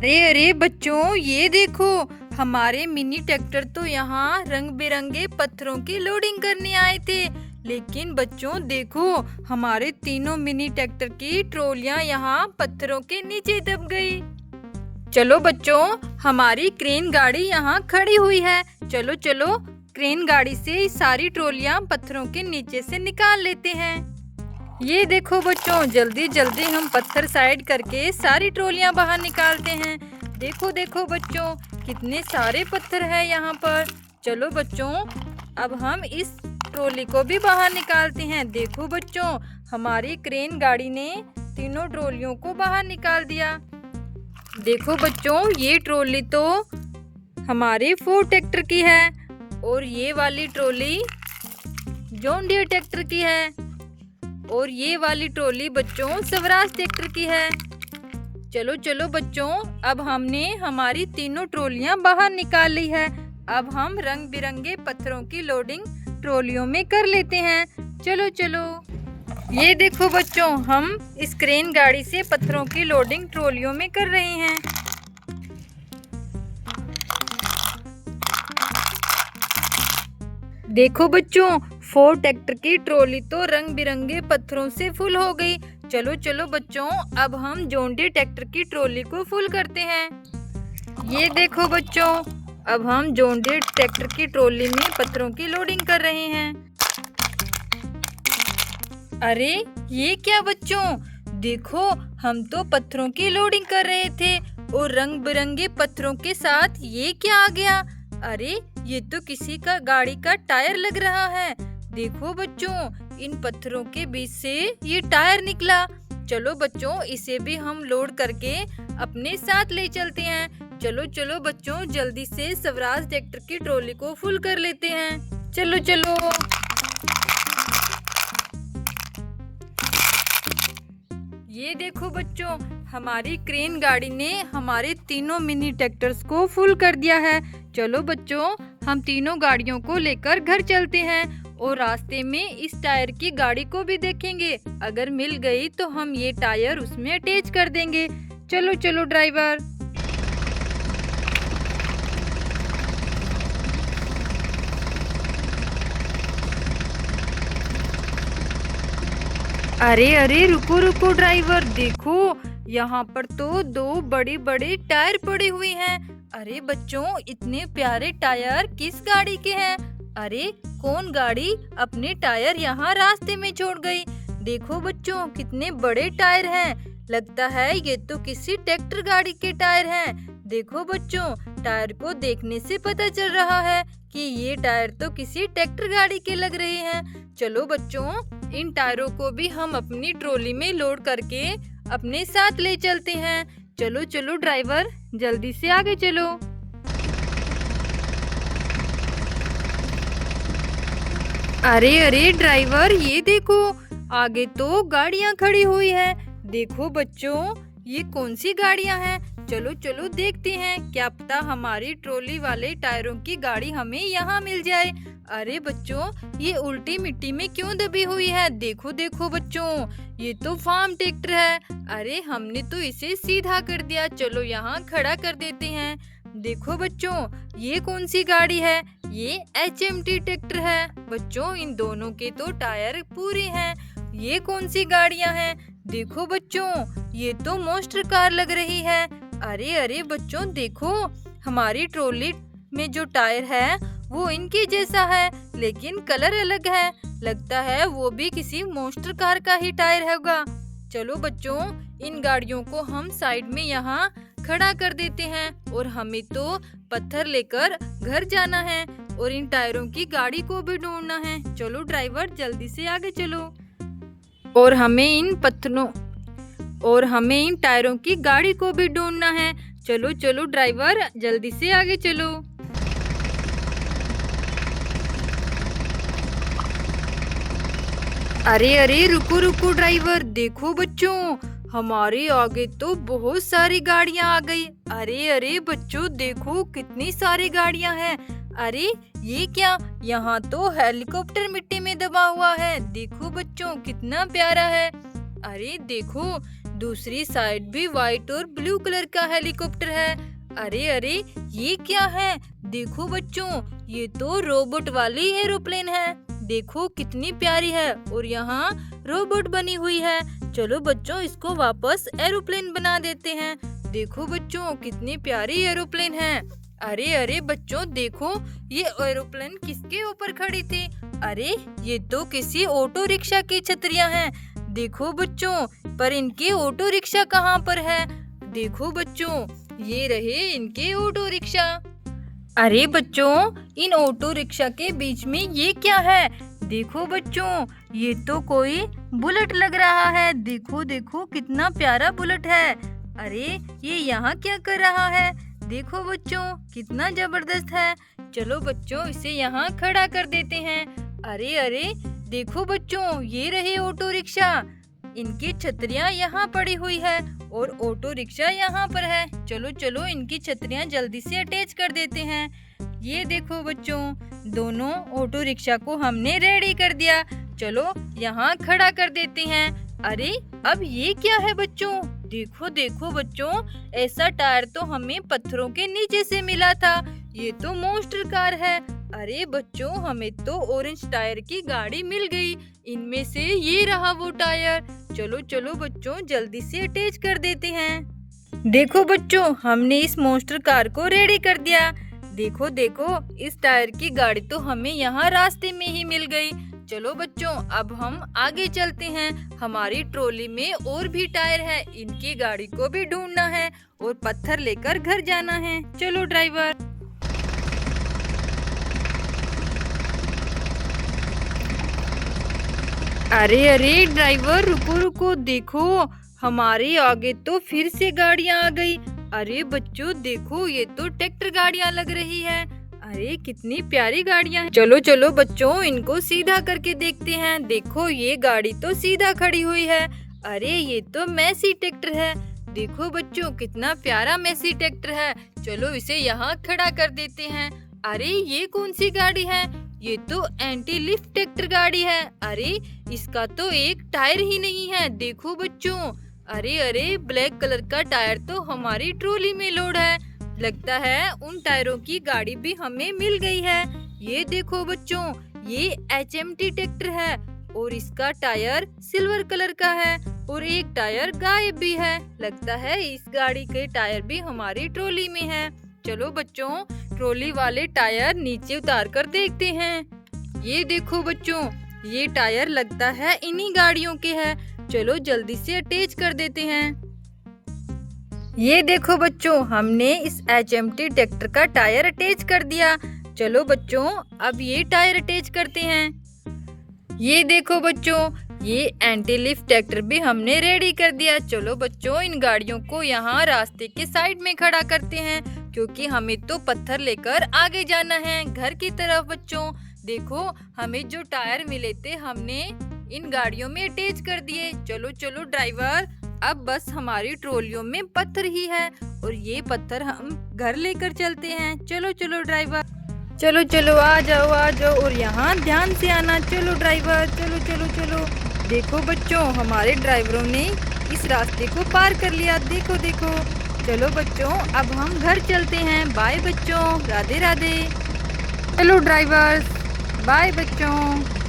अरे अरे बच्चों, ये देखो, हमारे मिनी ट्रैक्टर तो यहाँ रंग बिरंगे पत्थरों की लोडिंग करने आए थे। लेकिन बच्चों देखो, हमारे तीनों मिनी ट्रैक्टर की ट्रॉलियाँ यहाँ पत्थरों के नीचे दब गई। चलो बच्चों, हमारी क्रेन गाड़ी यहाँ खड़ी हुई है। चलो चलो, क्रेन गाड़ी से सारी ट्रॉलियाँ पत्थरों के नीचे से निकाल लेते हैं। ये देखो बच्चों, जल्दी जल्दी हम पत्थर साइड करके सारी ट्रॉलियाँ बाहर निकालते हैं। देखो देखो बच्चों, कितने सारे पत्थर हैं यहाँ पर। चलो बच्चों, अब हम इस ट्रॉली को भी बाहर निकालते हैं। देखो बच्चों, हमारी क्रेन गाड़ी ने तीनों ट्रॉलियों को बाहर निकाल दिया। देखो बच्चों, ये ट्रॉली तो हमारे फोर्ड ट्रैक्टर की है और ये वाली ट्रॉली जॉन डीयर ट्रैक्टर की है और ये वाली ट्रॉली बच्चों स्वराज ट्रैक्टर की है। चलो चलो बच्चों, अब हमने हमारी तीनों ट्रॉलियां बाहर निकाल ली है। अब हम रंग बिरंगे पत्थरों की लोडिंग ट्रॉलियों में कर लेते हैं। चलो चलो, ये देखो बच्चों, हम इस क्रेन गाड़ी से पत्थरों की लोडिंग ट्रॉलियों में कर रहे हैं। देखो बच्चों, फोर्ड ट्रैक्टर की ट्रॉली तो रंग बिरंगे पत्थरों से फुल हो गई। चलो चलो बच्चों, अब हम जॉन डीयर ट्रैक्टर की ट्रॉली को फुल करते हैं। ये देखो बच्चों, अब हम जॉन डीयर ट्रैक्टर की ट्रॉली में पत्थरों की लोडिंग कर रहे हैं। अरे ये क्या बच्चों, देखो, हम तो पत्थरों की लोडिंग कर रहे थे और रंग बिरंगे पत्थरों के साथ ये क्या आ गया। अरे ये तो किसी का गाड़ी का टायर लग रहा है। देखो बच्चों, इन पत्थरों के बीच से ये टायर निकला। चलो बच्चों, इसे भी हम लोड करके अपने साथ ले चलते हैं। चलो चलो बच्चों, जल्दी से स्वराज ट्रैक्टर की ट्रॉली को फुल कर लेते हैं। चलो चलो, ये देखो बच्चों, हमारी क्रेन गाड़ी ने हमारे तीनों मिनी ट्रैक्टर्स को फुल कर दिया है। चलो बच्चों, हम तीनों गाड़ियों को लेकर घर चलते हैं और रास्ते में इस टायर की गाड़ी को भी देखेंगे। अगर मिल गई तो हम ये टायर उसमें अटैच कर देंगे। चलो चलो ड्राइवर। अरे अरे, रुको रुको ड्राइवर, देखो, यहाँ पर तो दो बड़े बड़े टायर पड़े हुए हैं। अरे बच्चों, इतने प्यारे टायर किस गाड़ी के हैं? अरे कौन गाड़ी अपने टायर यहाँ रास्ते में छोड़ गई? देखो बच्चों, कितने बड़े टायर हैं। लगता है ये तो किसी ट्रैक्टर गाड़ी के टायर हैं। देखो बच्चों, टायर को देखने से पता चल रहा है कि ये टायर तो किसी ट्रैक्टर गाड़ी के लग रहे हैं। चलो बच्चों, इन टायरों को भी हम अपनी ट्रॉली में लोड करके अपने साथ ले चलते हैं। चलो चलो ड्राइवर, जल्दी से आगे चलो। अरे अरे ड्राइवर, ये देखो, आगे तो गाड़ियां खड़ी हुई है। देखो बच्चों, ये कौन सी गाड़ियां हैं? चलो चलो देखते हैं, क्या पता हमारी ट्रॉली वाले टायरों की गाड़ी हमें यहाँ मिल जाए। अरे बच्चों, ये उल्टी मिट्टी में क्यों दबी हुई है? देखो देखो बच्चों, ये तो फार्म ट्रैक्टर है। अरे हमने तो इसे सीधा कर दिया। चलो यहाँ खड़ा कर देते हैं। देखो बच्चों, ये कौन सी गाड़ी है? ये HMT ट्रैक्टर है। बच्चों, इन दोनों के तो टायर पूरे हैं। ये कौन सी गाड़ियाँ हैं? देखो बच्चों, ये तो मोस्टर कार लग रही है। अरे अरे बच्चों, देखो, हमारी ट्रॉली में जो टायर है वो इनके जैसा है, लेकिन कलर अलग है। लगता है वो भी किसी मोस्टर कार का ही टायर होगा। चलो बच्चों, इन गाड़ियों को हम साइड में यहाँ खड़ा कर देते हैं और हमें तो पत्थर लेकर घर जाना है और इन टायरों की गाड़ी को भी ढूंढना है। चलो ड्राइवर, जल्दी से आगे चलो और हमें इन टायरों की गाड़ी को भी ढूंढना है। चलो चलो ड्राइवर, जल्दी से आगे चलो। अरे अरे, रुको रुको ड्राइवर, देखो बच्चों, हमारे आगे तो बहुत सारी गाड़ियां आ गई। अरे अरे बच्चों, देखो, कितनी सारी गाड़ियां हैं। अरे ये क्या, यहाँ तो हेलीकॉप्टर मिट्टी में दबा हुआ है। देखो बच्चों, कितना प्यारा है। अरे देखो, दूसरी साइड भी व्हाइट और ब्लू कलर का हेलीकॉप्टर है। अरे अरे, ये क्या है? देखो बच्चों, ये तो रोबोट वाली एरोप्लेन है। देखो कितनी प्यारी है और यहाँ रोबोट बनी हुई है। चलो बच्चों, इसको वापस एरोप्लेन बना देते हैं। देखो बच्चों, कितनी प्यारी एरोप्लेन है। अरे अरे बच्चों, देखो ये एरोप्लेन किसके ऊपर खड़ी थी? अरे ये तो किसी ऑटो रिक्शा की छतरियां हैं। देखो बच्चों, पर इनके ऑटो रिक्शा कहाँ पर है? देखो बच्चों, ये रहे इनके ऑटो रिक्शा। अरे बच्चों, इन ऑटो रिक्शा के बीच में ये क्या है? देखो बच्चों, ये तो कोई बुलेट लग रहा है। देखो देखो कितना प्यारा बुलेट है। अरे ये यहाँ क्या कर रहा है? देखो बच्चों, कितना जबरदस्त है। चलो बच्चों, इसे यहाँ खड़ा कर देते हैं। अरे अरे, देखो बच्चों, ये रहे ऑटो रिक्शा। इनकी छतरियाँ यहाँ पड़ी हुई है और ऑटो रिक्शा यहाँ पर है। चलो चलो, इनकी छतरियाँ जल्दी से अटैच कर देते हैं। ये देखो बच्चों, दोनों ऑटो रिक्शा को हमने रेडी कर दिया। चलो यहाँ खड़ा कर देते हैं। अरे अब ये क्या है बच्चों? देखो देखो बच्चों, ऐसा टायर तो हमें पत्थरों के नीचे से मिला था। ये तो मॉन्स्टर कार है। अरे बच्चों, हमें तो ऑरेंज टायर की गाड़ी मिल गई। इनमें से ये रहा वो टायर। चलो चलो बच्चों, जल्दी से अटैच कर देते हैं। देखो बच्चों, हमने इस मॉन्स्टर कार को रेडी कर दिया। देखो देखो, इस टायर की गाड़ी तो हमें यहाँ रास्ते में ही मिल गई। चलो बच्चों, अब हम आगे चलते हैं। हमारी ट्रॉली में और भी टायर है, इनकी गाड़ी को भी ढूंढना है और पत्थर लेकर घर जाना है। चलो ड्राइवर। अरे अरे ड्राइवर, रुको रुको, देखो हमारे आगे तो फिर से गाड़ियाँ आ गई। अरे बच्चों देखो, ये तो ट्रैक्टर गाड़ियाँ लग रही है। अरे कितनी प्यारी गाड़ियाँ हैं। चलो चलो बच्चों, इनको सीधा करके देखते हैं। देखो ये गाड़ी तो सीधा खड़ी हुई है। अरे ये तो मैसी ट्रैक्टर है। देखो बच्चों, कितना प्यारा मैसी ट्रैक्टर है। चलो इसे यहाँ खड़ा कर देते हैं। अरे ये कौन सी गाड़ी है? ये तो एंटी लिफ्ट ट्रैक्टर गाड़ी है। अरे इसका तो एक टायर ही नहीं है। देखो बच्चों, अरे अरे, ब्लैक कलर का टायर तो हमारी ट्रॉली में लोड है। लगता है उन टायरों की गाड़ी भी हमें मिल गई है। ये देखो बच्चों, ये HMT ट्रैक्टर है और इसका टायर सिल्वर कलर का है और एक टायर गायब भी है। लगता है इस गाड़ी के टायर भी हमारी ट्रॉली में है। चलो बच्चों, ट्रॉली वाले टायर नीचे उतार कर देखते हैं। ये देखो बच्चों, ये टायर लगता है इन्हीं गाड़ियों के है। चलो जल्दी से अटैच कर देते हैं। ये देखो बच्चों, हमने इस HMT ट्रैक्टर का टायर अटैच कर दिया। चलो बच्चों, अब ये टायर अटैच करते हैं। ये देखो बच्चों, ये एंटी लिफ्ट ट्रैक्टर भी हमने रेडी कर दिया। चलो बच्चों, इन गाड़ियों को यहाँ रास्ते के साइड में खड़ा करते हैं, क्योंकि हमें तो पत्थर लेकर आगे जाना है घर की तरफ। बच्चों देखो, हमें जो टायर मिले थे हमने इन गाड़ियों में अटैच कर दिए। चलो चलो ड्राइवर, अब बस हमारी ट्रॉलियों में पत्थर ही है और ये पत्थर हम घर लेकर चलते हैं। चलो चलो ड्राइवर, चलो चलो, आ जाओ और यहाँ ध्यान से आना। चलो ड्राइवर, चलो चलो चलो। देखो बच्चों, हमारे ड्राइवरों ने इस रास्ते को पार कर लिया। देखो देखो। चलो बच्चों, अब हम घर चलते हैं। बाय बच्चों, राधे राधे। चलो ड्राइवर्स, बाय बच्चों।